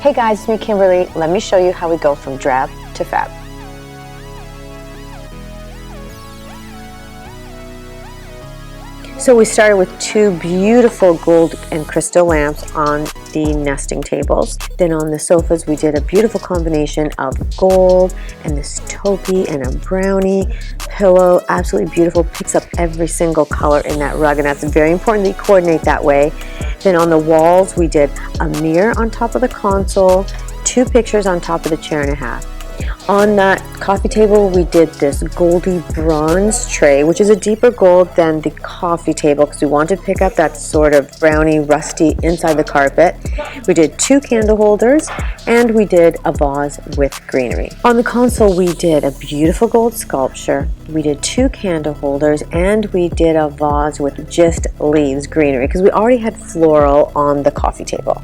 Hey guys, it's me Kimberly. Let me show you how we go from drab to fab. So we started with two beautiful gold and crystal lamps on the nesting tables. Then on the sofas we did a beautiful combination of gold and this taupey and a brownie pillow. Absolutely beautiful, picks up every single color in that rug, and that's very important that you coordinate that way. Then on the walls we did a mirror on top of the console, two pictures on top of the chair and a half. On that coffee table we did this goldy bronze tray, which is a deeper gold than the coffee table because we wanted to pick up that sort of browny rusty inside the carpet. We did two candle holders and we did a vase with greenery. On the console we did a beautiful gold sculpture, we did two candle holders, and we did a vase with just leaves, greenery, because we already had floral on the coffee table.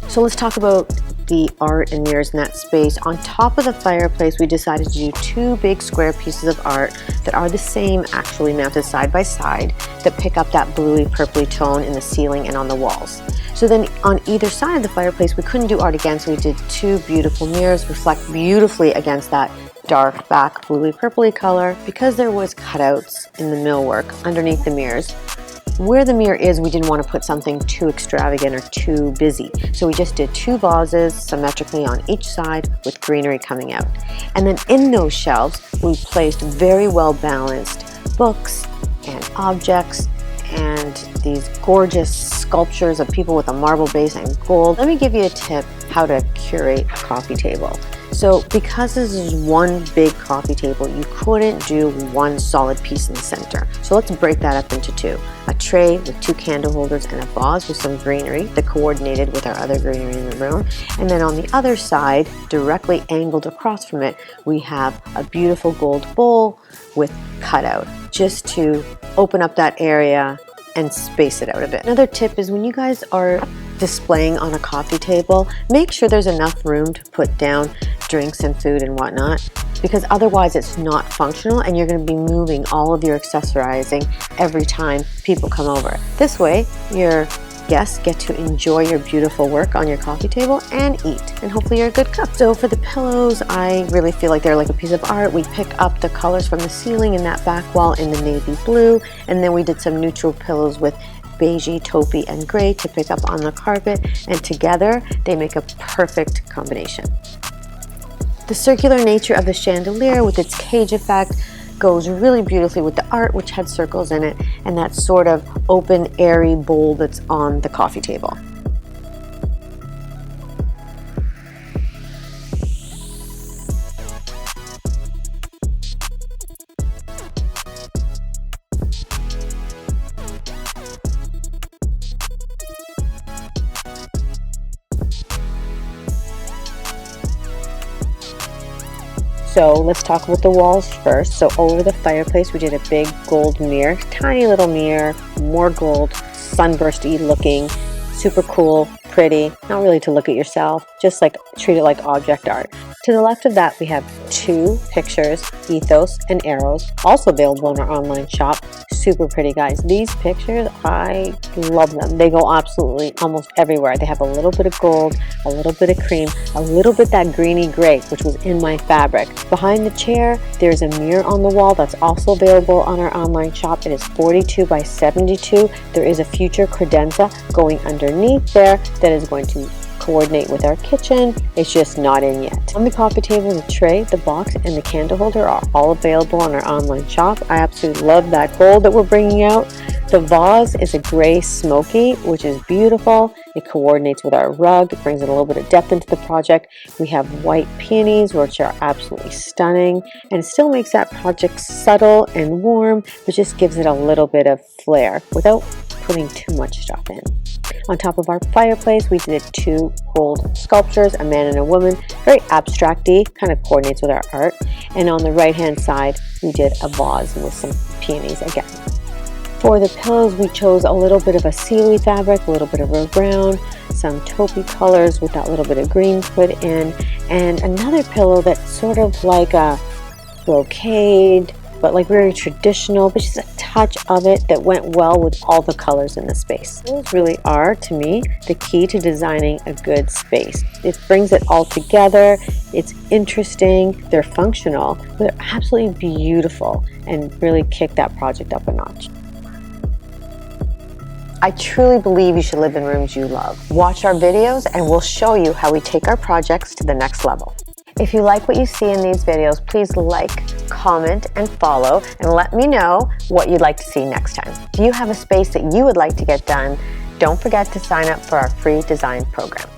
So let's talk about the art and mirrors in that space. On top of the fireplace, we decided to do two big square pieces of art that are the same, actually mounted side by side, that pick up that bluey purpley tone in the ceiling and on the walls. So then on either side of the fireplace, we couldn't do art again, so we did two beautiful mirrors, reflect beautifully against that dark back bluey purpley color. Because there was cutouts in the millwork underneath the mirrors, where the mirror is, we didn't want to put something too extravagant or too busy. So we just did two vases symmetrically on each side with greenery coming out. And then in those shelves, we placed very well balanced books and objects and these gorgeous sculptures of people with a marble base and gold. Let me give you a tip how to curate a coffee table. So because this is one big coffee table, you couldn't do one solid piece in the center. So let's break that up into two. A tray with two candle holders and a vase with some greenery that coordinated with our other greenery in the room. And then on the other side, directly angled across from it, we have a beautiful gold bowl with cutout, just to open up that area and space it out a bit. Another tip is when you guys are displaying on a coffee table, make sure there's enough room to put down drinks and food and whatnot, because otherwise it's not functional and you're going to be moving all of your accessorizing every time people come over. This way your guests get to enjoy your beautiful work on your coffee table and eat, and hopefully you're a good cook. So for the pillows, I really feel like they're like a piece of art. We pick up the colors from the ceiling in that back wall in the navy blue, and then we did some neutral pillows with beigey, taupey, and gray to pick up on the carpet, and together they make a perfect combination. The circular nature of the chandelier with its cage effect goes really beautifully with the art, which had circles in it, and that sort of open, airy bowl that's on the coffee table. So let's talk about the walls first. So over the fireplace we did a big gold mirror, tiny little mirror, more gold, sunbursty looking, super cool, pretty, not really to look at yourself, just like treat it like object art. To the left of that we have two pictures, ethos and arrows, also available in our online shop. Super pretty, guys. These pictures, I love them. They go absolutely almost everywhere. They have a little bit of gold, a little bit of cream, a little bit that greeny gray, which was in my fabric. Behind the chair, there's a mirror on the wall that's also available on our online shop. It is 42 by 72. There is a future credenza going underneath there that is going to coordinate with our kitchen. It's just not in yet. On the coffee table, the tray, the box, and the candle holder are all available on our online shop. I absolutely love that gold that we're bringing out. The vase is a gray smoky, which is beautiful. It coordinates with our rug. It brings in a little bit of depth into the project. We have white peonies, which are absolutely stunning, and it still makes that project subtle and warm, but just gives it a little bit of flair without putting too much stuff in. On top of our fireplace, we did two gold sculptures, a man and a woman, very abstract-y, kind of coordinates with our art. And on the right-hand side, we did a vase with some peonies again. For the pillows, we chose a little bit of a seaweed fabric, a little bit of a brown, some taupey colors with that little bit of green put in, and another pillow that's sort of like a brocade, but like very traditional, but just a touch of it that went well with all the colors in the space. Those really are, to me, the key to designing a good space. It brings it all together, it's interesting, they're functional, but they're absolutely beautiful and really kick that project up a notch. I truly believe you should live in rooms you love. Watch our videos and we'll show you how we take our projects to the next level. If you like what you see in these videos, please like, comment, and follow, and let me know what you'd like to see next time. If you have a space that you would like to get done, don't forget to sign up for our free design program.